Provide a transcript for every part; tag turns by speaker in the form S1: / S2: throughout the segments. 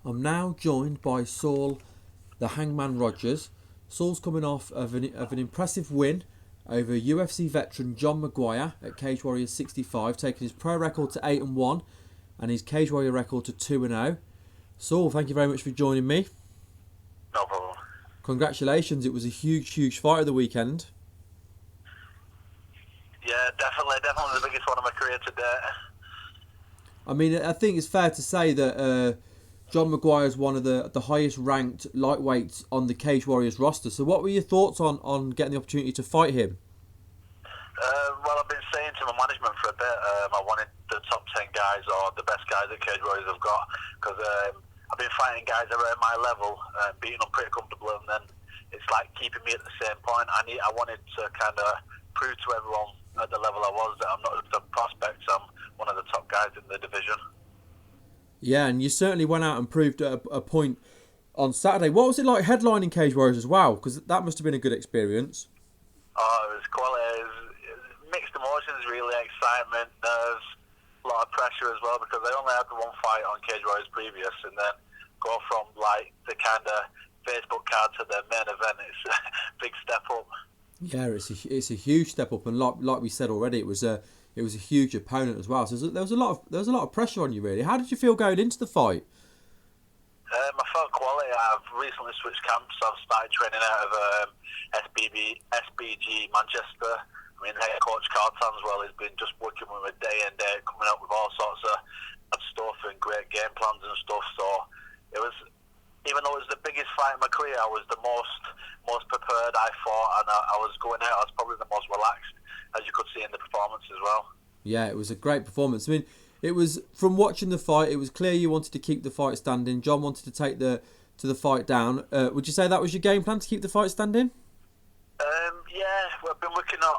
S1: I'm now joined by Saul, the Hangman Rogers. Saul's coming off of an impressive win over UFC veteran John Maguire at Cage Warriors 65, taking his pro record to 8-1 and his Cage Warrior record to 2-0. Saul, thank you very much for joining me.
S2: No problem.
S1: Congratulations, it was a huge fight of the weekend.
S2: Yeah, definitely the biggest one of my career to date.
S1: I mean, I think it's fair to say that John Maguire is one of the highest ranked lightweights on the Cage Warriors roster. So what were your thoughts on getting the opportunity to fight him?
S2: Well, I've been saying to my management for a bit, I wanted the top 10 guys or the best guys that Cage Warriors have got, because I've been fighting guys around my level, beating them pretty comfortable, and then it's like keeping me at the same point. I wanted to kind of prove to everyone at the level I was that I'm not just a prospect, I'm one of the top guys in the division.
S1: Yeah, and you certainly went out and proved a point on Saturday. What was it like headlining Cage Warriors as well? Because that must have been a good experience.
S2: Oh, it was quality. It was mixed emotions, really, excitement, nerves, a lot of pressure as well, because I only had the one fight on Cage Warriors previous, and then go from like the kind of Facebook card to the main event. It's a big step up.
S1: Yeah, it's a huge step up, and like we said already, it was a huge opponent as well. So there was a lot of pressure on you, really. How did you feel going into the fight?
S2: I felt quality. I've recently switched camps. I've started training out of SBG Manchester. I mean, head coach Carl Tanswell has been just working with me day and day, coming up with all sorts of stuff and great game plans and stuff. So it was, even though it was the biggest fight in my career, I was the most prepared I fought, and I was going out. I was probably the most relaxed, as you could see in the performance as well.
S1: Yeah, it was a great performance. I mean, it was from watching the fight. It was clear you wanted to keep the fight standing. John wanted to take the fight down. Would you say that was your game plan, to keep the fight standing?
S2: Yeah, we've been looking at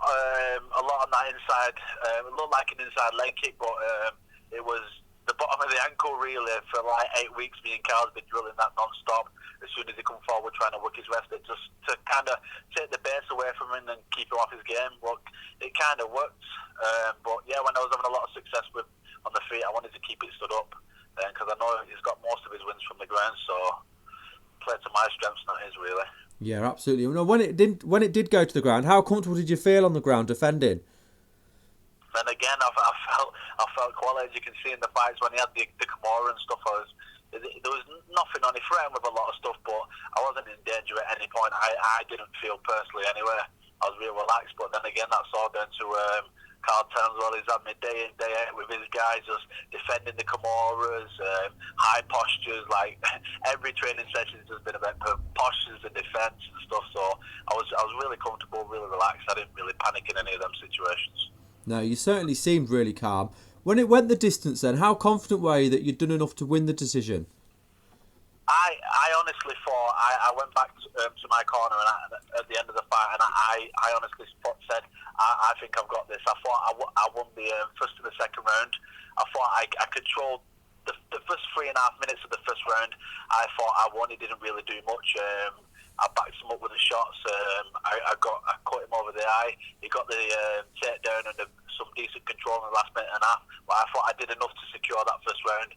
S2: a lot on that inside. It looked like an inside leg kick, but it was the bottom of the ankle really for like 8 weeks. Me and Carl's been drilling that non-stop. As soon as he come forward, trying to work his wrist, it just to kind of take the base away from him and keep him off his game. But it kind of worked. But yeah, when I was having a lot of success with on the feet, I wanted to keep it stood up because I know he's got most of his wins from the ground. So play to my strengths, not his really.
S1: Yeah, absolutely. No, when it did go to the ground, how comfortable did you feel on the ground defending?
S2: And again, I felt quality, as you can see in the fights when he had the Kimura and stuff. There was nothing on. He threatened with a lot of stuff, but I wasn't in danger at any point. I didn't feel personally anyway. I was real relaxed, but then again, that's all down to Carl Townswell. He's had me day in, day out with his guys, just defending the Kimuras, high postures. Like every training session has been about postures and defence and stuff. So I was really comfortable, really relaxed. I didn't really panic in any of them situations.
S1: No, you certainly seemed really calm. When it went the distance then, how confident were you that you'd done enough to win the decision?
S2: I honestly thought I went back to my corner and at the end of the fight, and I honestly said I think I've got this. I thought I won the first and the second round. I thought I controlled the first 3.5 minutes of the first round. I thought I won. He didn't really do much. I backed him up with the shots. I caught him over the eye. He got the takedown and some decent control in the last minute and a half. But I thought I did enough to secure that first round.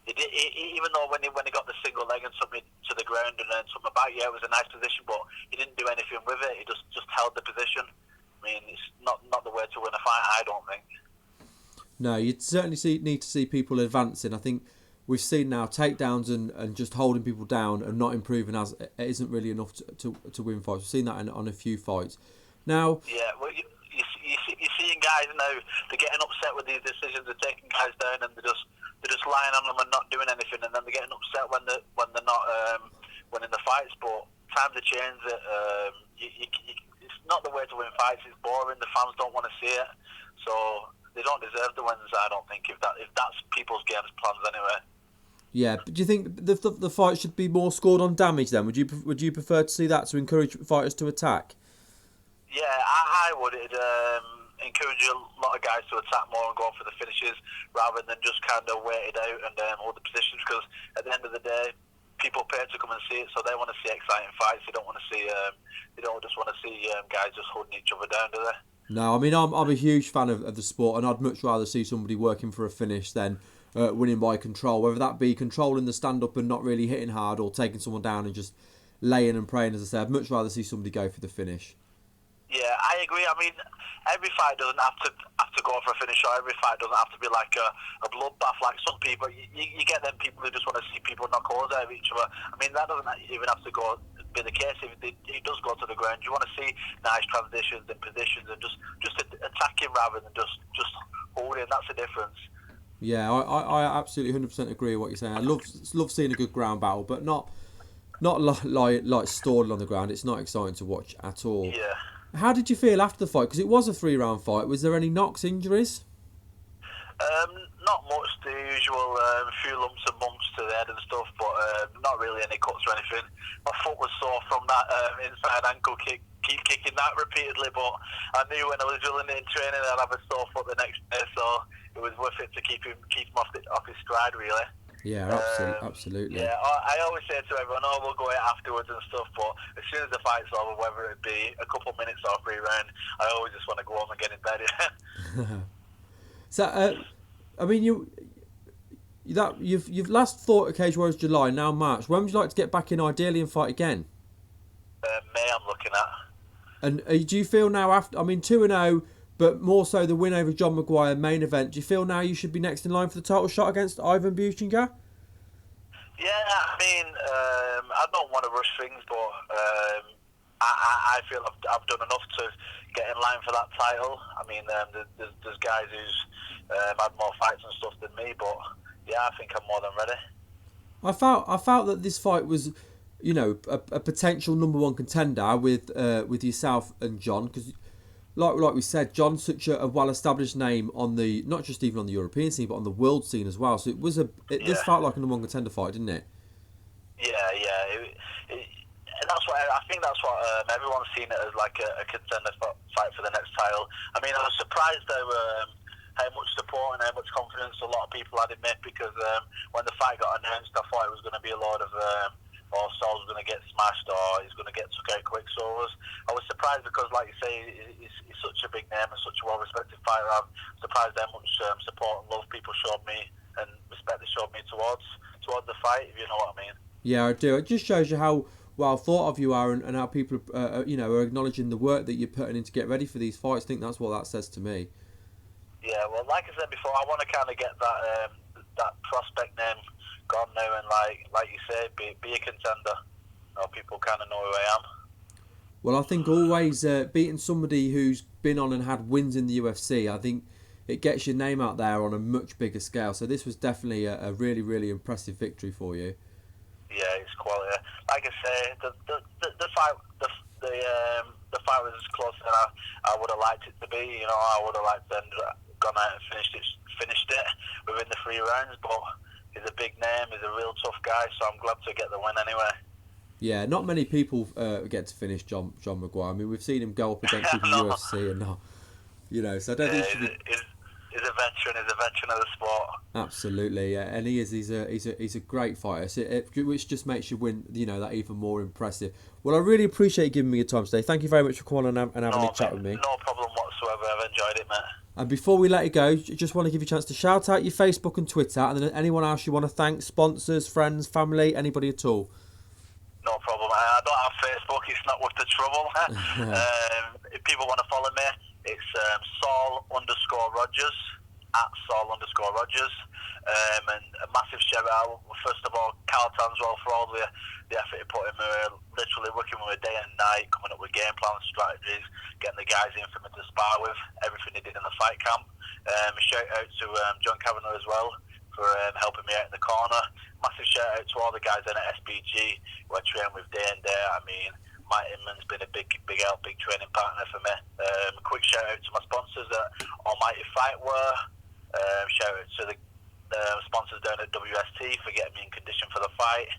S2: Even though when he got the single leg and took me to the ground and then took me back, yeah, it was a nice position, but he didn't do anything with it. He just held the position. I mean, it's not the way to win a fight, I don't think.
S1: No, you'd certainly need to see people advancing. I think we've seen now takedowns and just holding people down and not improving as it isn't really enough to win fights. We've seen that on a few fights. Now,
S2: Yeah, well, you're seeing guys now, they're getting upset with these decisions, they're taking guys down and they're just lying on them and not doing anything, and then they're getting upset when they're not winning the fights. But times have changed. It's not the way to win fights. It's boring. The fans don't want to see it, so they don't deserve the wins. I don't think if that's people's games plans anyway.
S1: yeah, but do you think the fight should be more scored on damage then? Would you prefer to see that to encourage fighters to attack?
S2: Yeah, I would. It'd encourage a lot of guys to attack more and go for the finishes rather than just kind of wait it out and hold the positions. Because at the end of the day, people pay to come and see it, so they want to see exciting fights. They don't want to see. They don't just want to see guys just holding each other down, do they?
S1: No, I mean I'm a huge fan of the sport, and I'd much rather see somebody working for a finish than winning by control, whether that be controlling the stand-up and not really hitting hard, or taking someone down and just laying and praying. As I said, I'd much rather see somebody go for the finish.
S2: Yeah, I agree. I mean, every fight doesn't have to go for a finish, or every fight doesn't have to be like a bloodbath. Like some people, you get them people who just want to see people knock holes out of each other. I mean, that doesn't even have to be the case. If it does go to the ground, you want to see nice transitions and positions, and just attacking rather than just holding. That's the difference.
S1: Yeah, I absolutely 100% agree with what you're saying. I love seeing a good ground battle, but not like stalled on the ground. It's not exciting to watch at all.
S2: Yeah.
S1: How did you feel after the fight? Because it was a 3-round fight. Was there any knocks, injuries?
S2: Not much. The usual few lumps and bumps to the head and stuff, but not really any cuts or anything. My foot was sore from that inside ankle kick. Keep kicking that repeatedly, but I knew when I was drilling it in training I'd have a sore foot the next day, so it was worth it to keep him off his stride, really.
S1: Yeah, absolutely.
S2: Yeah, I always say to everyone, we'll go out afterwards and stuff, but as soon as the fight's over, whether it be a couple of minutes or 3 round, I always just want to go home and get in bed.
S1: So, I mean, you've last fought at Cage Warriors July, now March. When would you like to get back in, ideally, and fight again?
S2: May I'm looking at.
S1: And do you feel now, after, I mean, 2-0, but more so the win over John Maguire, main event, do you feel now you should be next in line for the title shot against Ivan Buchinger?
S2: Yeah, I mean, I don't want to rush things, but I feel I've done enough to get in line for that title. I mean, there's guys who's had more fights and stuff than me, but yeah, I think I'm more than ready. I
S1: felt that this fight was, you know, a potential number 1 contender with yourself and John, because like we said, John's such a well-established name on the, not just even on the European scene, but on the world scene as well. So it was this felt like a number 1 contender fight, didn't it?
S2: Yeah. And I think that's what everyone's seen it as, like a contender fight for the next title. I mean, I was surprised how much support and how much confidence a lot of people had in me, because when the fight got announced, I thought it was going to be a lot of or Saul's going to get smashed, or he's going to get took out quick. So I was surprised, because, like you say, he's such a big name and such a well-respected fighter. I'm surprised how much support and love people showed me, and respect they showed me towards the fight, if you know what I mean.
S1: Yeah, I do. It just shows you how well thought of you are, and how people are acknowledging the work that you're putting in to get ready for these fights. I think that's what that says to me. Yeah,
S2: well, like I said before, I want to kind of get that prospect name gone now, and like you say, be a contender. People kind of know who I am.
S1: Well, I think always beating somebody who's been on and had wins in the UFC, I think it gets your name out there on a much bigger scale. So this was definitely a really, really impressive victory for you.
S2: Yeah, it's quality. Like I say, the fight was as close as I would have liked it to be. You know, I would have liked to have gone out and finished it within the 3 rounds, but he's a big name, he's a real tough guy, so I'm glad to get the win anyway.
S1: Yeah, not many people get to finish John Maguire. I mean, we've seen him go up against the UFC and not, so I don't think
S2: he's a veteran of the sport.
S1: Absolutely, yeah, and he's a great fighter, so which just makes you win, that even more impressive. Well, I really appreciate you giving me your time today. Thank you very much for calling and having a chat with me.
S2: No problem whatsoever. I've enjoyed it, mate.
S1: And before we let you go, just want to give you a chance to shout out your Facebook and Twitter, and then anyone else you want to thank, sponsors, friends, family, anybody at all.
S2: No problem. I don't have Facebook. It's not worth the trouble. If people want to follow me, it's Saul_Rogers, @Saul_Rogers. And a massive shout out, first of all, Carl Tanswell, for all the effort he put in. Literally working with me day and night, coming up with game plans, strategies, getting the guys in for me to spar with, everything he did in the fight camp. A shout out to John Kavanagh as well for helping me out in the corner. Massive shout out to all the guys in at SBG who I train with day and day. I mean, Mike Inman's been a big help, big training partner for me. A quick shout out to my sponsors at Almighty Fightwear. Shout out to the sponsors down at WST for getting me in condition for the fight.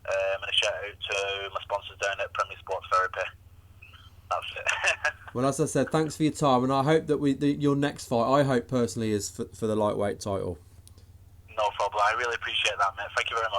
S2: And a shout out to my sponsors down at Premier Sports Therapy. That's it.
S1: Well, as I said, thanks for your time, and I hope that your next fight, I hope personally, is for the lightweight title.
S2: No problem. I really appreciate that, mate. Thank you very much.